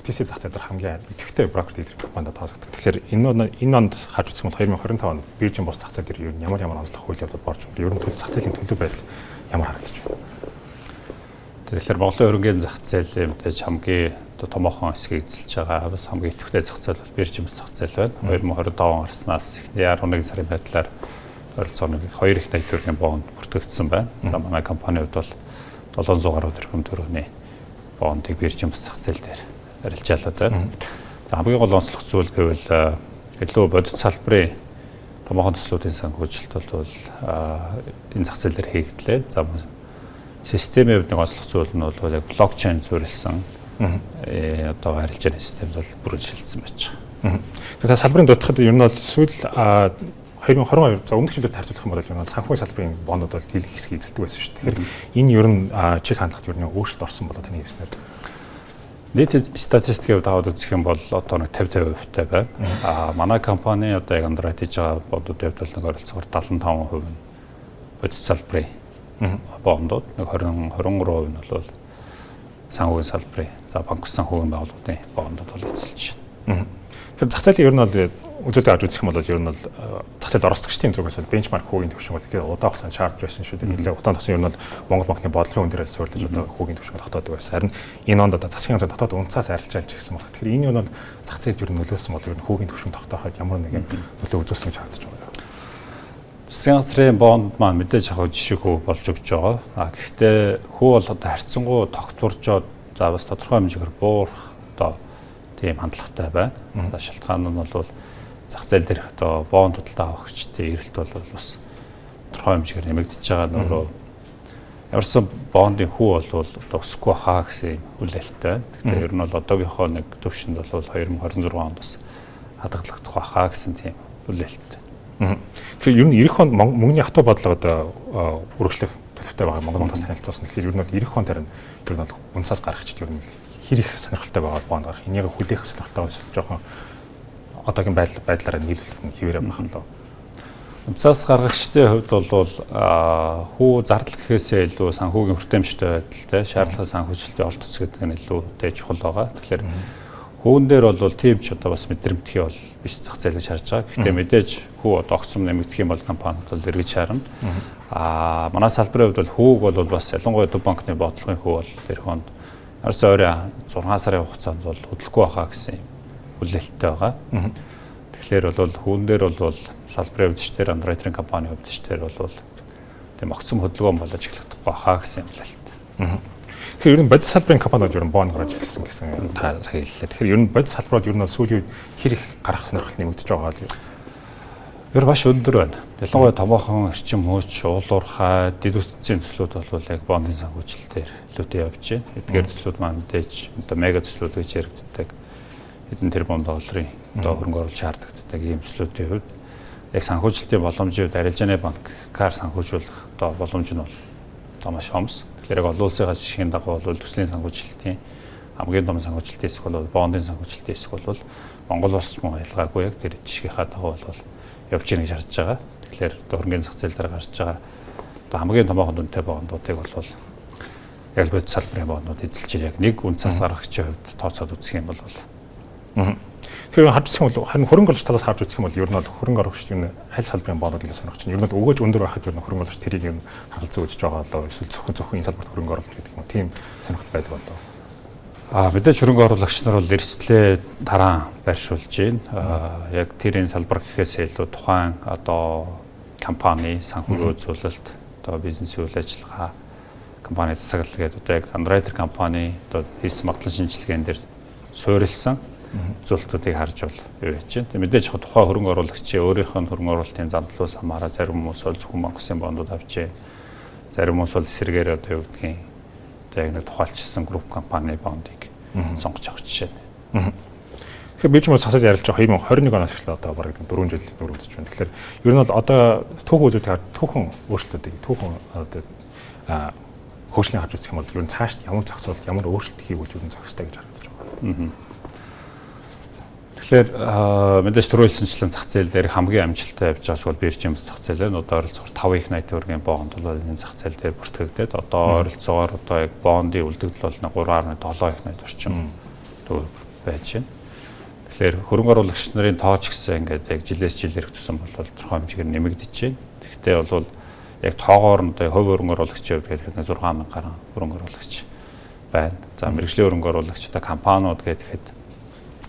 OTC зах зээл дээр хамгийн идэвхтэй брокер дилер компанид тооцогддог. Тэгэхээр энэ онд харж үзэх юм бол 2025 онд биржийн бус зах зээл дээр ер нь ямар онцлог хууль явдал борж байна. Ер нь зах зээлийн төлөв байдал ямар харагдаж байна. Тэгэхээр Монголын хөрөнгөний зах зээлийн мэдээж хамгийн томоохон хэсгийг эзэлж байгаа. Бас хамгийн идэвхтэй зах зээл бол биржийн бус зах зээл байна. 2025 он гарснаас эхний 11 сарын байдлаар ойролцоогоор 2 их найт төгрөгийн бонд бүртгэгдсэн байна. За манай компанийн хувьд бол 700 гаруй тэрбум төгрөгийн бондыг биржийн бус зах зээл дээр арилжаалаад байна. За хамгийн гол онцлог зүйл гэвэл илүү бодит салбарын томоохон төслүүдийн санхүүжилт бол энэ зах зээл дээр хийгдлээ. За системийн хувьд нэг онцлог зүйл нь бол яг блокчейн суурилсан одоо арилжааны систем бол бүрэн шилжсэн байж байгаа. Тэгэхээр салбарын дутахад ер нь бол сүүл 2022 за өмнөх жилээр харьцуулах юм бол ер нь санхүүгийн салбарын бондууд бол дийлэх хэсгийг эзэлдэг байсан шүү дээ. Тэгэхээр энэ ер нь чиг хандлагт ер нь өөрчлөлт орсон болоо таны хэлснээр. Нийт статистикийг даваад үзэх юм бол одоо нэг 50-50%тай байна. Манай компани одоо яг андеррайт хийж байгаа бондуудын хувьд бол нэг ойролцоогоор 75% нь бодит салбарын бондууд, нэг 23% нь бол санхүүгийн салбарын, за банк санхүүгийн байгууллагын бондууд бол эзэлж байна. Тэгэхээр зах зээлийн ер нь бол үзүүлэлт авч үзэх юм бол ер нь бол зах зээл оролцогчдын зүгээс бенчмарк хүүгийн түвшин бол тэгээд удаан хугацаанд шаардж байсан шүү дээ. Нэлээд удаан тасан ер нь бол Монгол банкны бодлогын үндээрээс суурилж одоо хүүгийн түвшин тогтоодог байсан. Харин энэ онд одоо засгийн газар дотоод унцаас арилжаалж ирсэн байна. Тэгэхээр энэ нь бол зах зээлд ер нь нөлөөсөн бол ер нь хүүгийн түвшин тогтооход ямар нэгэн нөлөө үзүүлсэн гэж харагдаж байна. Засгийн газрын бонд маань мэдээж авах жишээ хүү болж өгч байгаа. Гэхдээ хүү бол одоо харьцангуй тогтворжоод за бас тодорхой хэмжээгээр буурах одоо тийм хандлагатай байна. За шалтгаан нь бол зах зээл дээрх одоо бонд худалдаа авахчдын эрэлт бол бас тодорхой хэмжээгээр нэмэгдэж байгаа нөрөө ямарсан бондын хүү бол одоо өсөхгүй хаа гэсэн хүлээлттэй. Тэгэхээр ер нь бол одоогийнхоо нэг төвшөнд бол 2026 онд бас хадгалагдах хаа гэсэн тийм хүлээлттэй. Тэгэхээр ер нь эх хонд мөнгөний хатуу бодлого одоо үргэлжлэх төлөвтэй байгаа Монгол банкаас танилцуулсан. Тэгэхээр ер нь бол эх хонд харин ер нь бол унцаас гаргахчид ер нь хэр их сонирхолтой байгаа бонд гарах. Энийг хүлээх сонирхолтой байсан жоохон одоогийн байдлаараа нийлүүлэлт нь хിവэрэ байна лөө. Унцаас гаргагчдын хувьд бол хүү зардал гэхээсээ илүү санхүүгийн хүртээмжтэй байдалтай шаардлагын санхүүжилтийн олд төс гэдэг нь илүү чухал байгаа. Тэгэхээр хүүн дээр бол тийм ч одоо бас мэдрэмтгий бол биш зах зээл гэж харж байгаа. Гэхдээ мэдээж хүү одоо огцом нэмэгдэх юм бол компаниуд бол эргэж харна. Манай салбарын хувьд бол хүүг бол бас ялангуяа Төв банкны бодлогын хүү бол эх хонд орцоо ойрын 6 сарын хугацаанд бол хөдлөхгүй байхаа гэсэн хүлээлттэй байгаа. Тэгэхээр бол хүүн дээр бол салбарын хувьдчдэр андеррайтерын компани хувьдчдэр бол тийм огцом хөдөлгөөн болж эхлэхгүй байхаа гэсэн хүлээлт. Тэгэхээр ер нь бодит салбарын компаниуд ер нь бонд гаргаж ирсэн гэсэн та сая хэллээ. Тэгэхээр ер нь бодит салбарууд ер нь сүүлийн үед хэр их гарах сонирхол нэмэгдэж байгаа л юм. Ер маш өндөр байна. Ялангуяа томоохон эрчим хүч, уулуурхай, дэдвүцийн төслүүд бол яг бондын санхүүжилтээр илүүтэй явж байна. Эдгээр төслүүд маань мэдээж одоо мега төслүүд гэж яригддаг. Хэдэн тэрбум долларын одоо хөрөнгө оруулалт шаардлагатай ийм төслүүдийн хувьд яг санхүүжилтийн боломжийн хувьд арилжааны банкар санхүүжүүлэх одоо боломж нь бол одоо маш хомс. Тэгэхээр яг олон улсын жишгийн дагуу бол төслийн санхүүжилтийн хамгийн том санхүүжилтийн хэсэг бол бондын санхүүжилтийн хэсэг бол Монгол улс ч мөн ялгаагүй яг тэр жишгийнхаа дагуу бол явж ийн гэж харж байгаа. Тэгэхээр одоо хөрөнгөний зах зээл дээр гарч байгаа одоо хамгийн томоохон дүнтэй бондуудыг бол яг бодит салбарын бондууд эзэлж яг нэг үнцаас гаргагчийн хувьд тооцоод үзэх юм бол тэгэхээр харж үзэх юм бол харин хөрөнгө оруулагч талаас харж үзэх юм бол ер нь бол хөрөнгө оруулагч юм аль салбарын бондууд илүү сонирхож байна. Ер нь бол өгөөж өндөр байхад ер нь хөрөнгө оруулагч тэрийг юм харилцаа үзэж байгаа лөө эсвэл зөвхөн энэ салбарт хөрөнгө оруулалт гэдэг юм. Тийм сонирхол байдаг болоо. Мэдээж хөрөнгө оруулагч нар бол эрсдлээ дараа байршуулж байна. Яг тэр энэ салбар гэхээсээ илүү тухайн одоо компани санхүүгийн үзүүлэлт, одоо бизнесийн үйл ажиллагаа, компани засаглал гэдэг одоо яг андеррайтер компани одоо хийсэн магадлал шинжилгээнд дээр суурилсан зүйлтүүдийг харж бол юу яаж байна. Тэг мэдээж тухайн хөрөнгө оруулагчийн өөрийнх нь хөрөнгө оруулалтын зандлаас хамаараа зарим хүмүүс бол зөвхөн банк усын бондууд авчээ. Зарим хүмүүс бол эсрэгээр одоо юу гэдгийг одоо яг нэг тухайлчилсан групп компани бондыг сонгож авах жишээ. Тэгэхээр би ч мөн сасаж ярилж байгаа 2021 оноос эхлээд одоо бараг 4 жил нөрөвдөж байна. Тэгэхээр ер нь бол одоо түүхэн үзүүлэлт түүхэн өөрчлөлтүүдийг түүхэн одоо хөгжлийн харж үзэх юм бол ер нь цаашд ямар зохицуулалт ямар өөрчлөлт хийвэл ер нь зохистой гэж харагдаж байгаа. Тэгэхээр мэдээж түрүүлсэнчлэн зах зээл дээр хамгийн амжилттай явж байгаас бол биржийн зах зээл нь одоо ойролцоогоор 5 их найт төгрөгийн бонд бол энэ зах зээл дээр бүртгэгдээд одоо ойролцоогоор одоо яг бондын үлдэгдэл бол 3.7 их найт орчим байж байна. Тэгэхээр хөрөнгө оруулагч нарын тоо ч гэсэн ингээд яг жилээс жил ирэх тусан бол тодорхой хэмжээгээр нэмэгдэж байна. Тэгэхдээ бол яг тоогоор нь хувь хөрөнгө оруулагчийн хувьд гэхэд 6,000 гаруй хөрөнгө оруулагч байна. За мэргэжлийн хөрөнгө оруулагчтай компаниуд гэхэд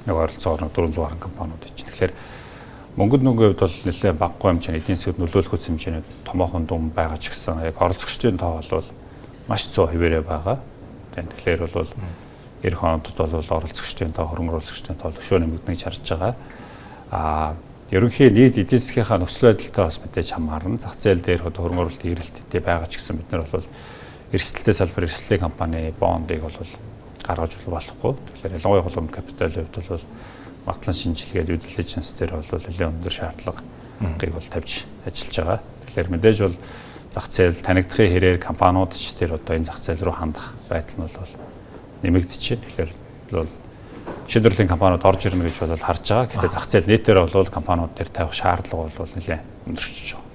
нэг ойролцоогоор 400 гаруй компаниуд байна. Тэгэхээр мөнгөд нүгийн хувьд бол нэлээд багагүй хэмжээний эдийн засгад нөлөөлөх хүч хэмжээний томоохон дунд байгаа ч гэсэн яг оролцогчдын тоо бол маш цоо хэвээрээ байгаа. Тэгэхээр бол эх хононд бол оролцогчдын тоо хөрөнгө оруулагчдын тоо өшөө нэмэгдэнэ гэж харж байгаа. Ерөнхийн нийт эдийн засгийнхаа нөхцөл байдалтай бас мэдээж хамаарна. Зах зээл дээр хөрөнгө оруулалтын эрэлттэй байгаа ч гэсэн бид нар бол эрсдэлтэй салбар эрсдлийн компани бондыг бол гаргаж болохгүй. Тэгэхээр ялангуяа хөлбөмбөг капиталын хувьд бол магадлан шинжилгээ due diligence дээр бол нэлээд өндөр шаардлагыг бол тавьж ажиллаж байгаа. Тэгэхээр мэдээж бол зах зээл танигдахын хэрээр компаниуд ч тэр одоо энэ зах зээл рүү хандах байдал нь бол нэмэгдэж байна. Тэгэхээр бол шийдвэрлэлийн компаниуд орж ирнэ гэж бол харж байгаа. Гэхдээ зах зээл нийтээр бол компаниуд дээр тавих шаардлага бол нэлээд өндөрч байгаа.